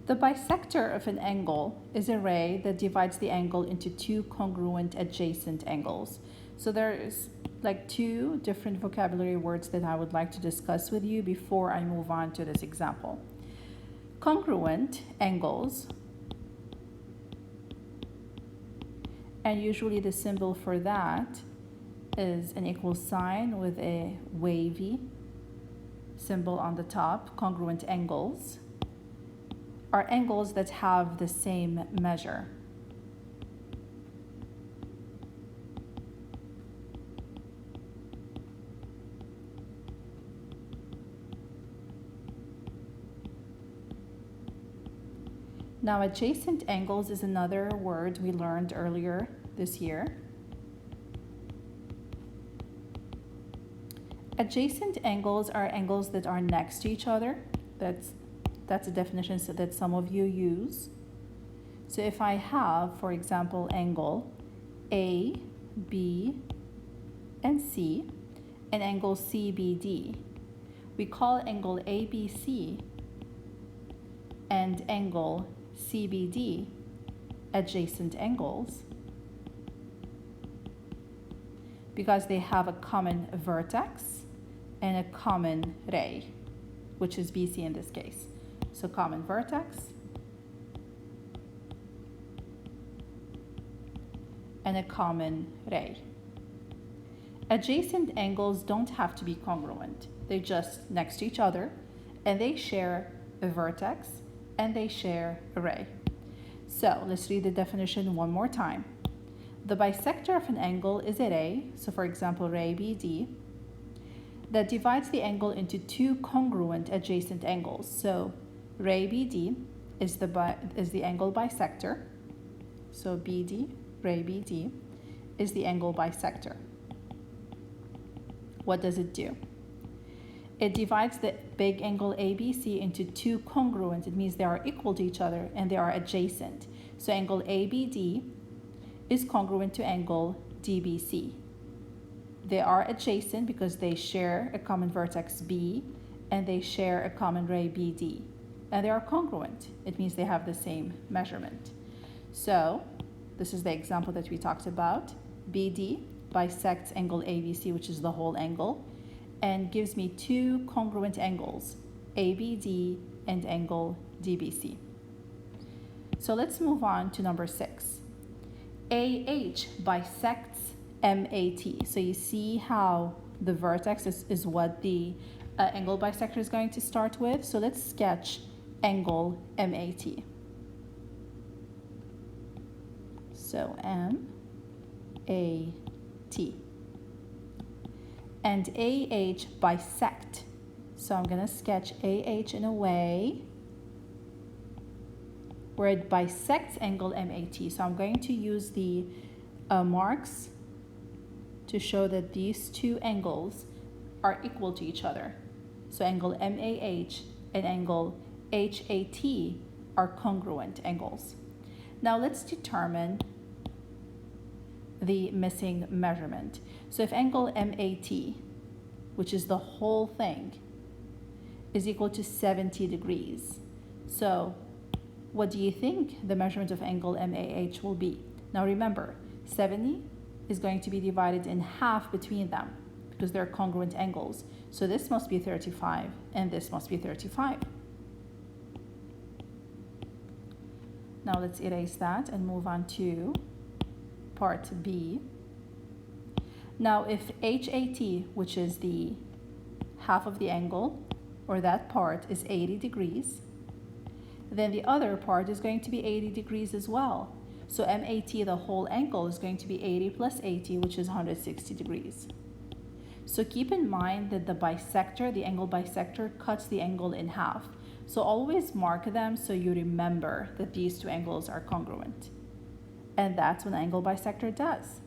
The bisector of an angle is a ray that divides the angle into two congruent adjacent angles. So there's like two different vocabulary words that I would like to discuss with you before I move on to this example. Congruent angles, and usually the symbol for that is an equal sign with a wavy symbol on the top. Congruent angles are angles that have the same measure. Now, adjacent angles is another word we learned earlier this year. Adjacent angles are angles that are next to each other. That's a definition that some of you use. So if I have, for example, angle A, B, and C, and angle CBD, we call angle ABC and angle CBD adjacent angles because they have a common vertex and a common ray, which is BC in this case. So common vertex and a common ray. Adjacent angles don't have to be congruent. They're just next to each other and they share a vertex and they share a ray. So let's read the definition one more time. The bisector of an angle is a ray, so for example ray BD, that divides the angle into two congruent adjacent angles. So ray BD is the angle bisector. So BD, ray BD, is the angle bisector. What does it do? It divides the big angle ABC into two congruent. It means they are equal to each other and they are adjacent. So angle ABD is congruent to angle DBC. They are adjacent because they share a common vertex B and they share a common ray BD. And they are congruent. It means they have the same measurement. So this is the example that we talked about. BD bisects angle ABC, which is the whole angle, and gives me two congruent angles, ABD and angle DBC. So let's move on to number 6. AH bisects MAT. So you see how the vertex is what the angle bisector is going to start with. So let's sketch angle MAT. So MAT. And AH bisect. So I'm going to sketch AH in a way where it bisects angle MAT. So I'm going to use the marks to show that these two angles are equal to each other. So angle MAH and angle HAT are congruent angles. Now let's determine the missing measurement. So if angle MAT, which is the whole thing, is equal to 70 degrees, so what do you think the measurement of angle MAH will be? Now remember, 70 is going to be divided in half between them because they're congruent angles. So this must be 35 and this must be 35. Now let's erase that and move on to part B. Now if HAT, which is the half of the angle, or that part, is 80 degrees, then the other part is going to be 80 degrees as well. So MAT, the whole angle, is going to be 80 plus 80, which is 160 degrees. So keep in mind that the bisector, the angle bisector, cuts the angle in half. So always mark them so you remember that these two angles are congruent. And that's what an angle bisector does.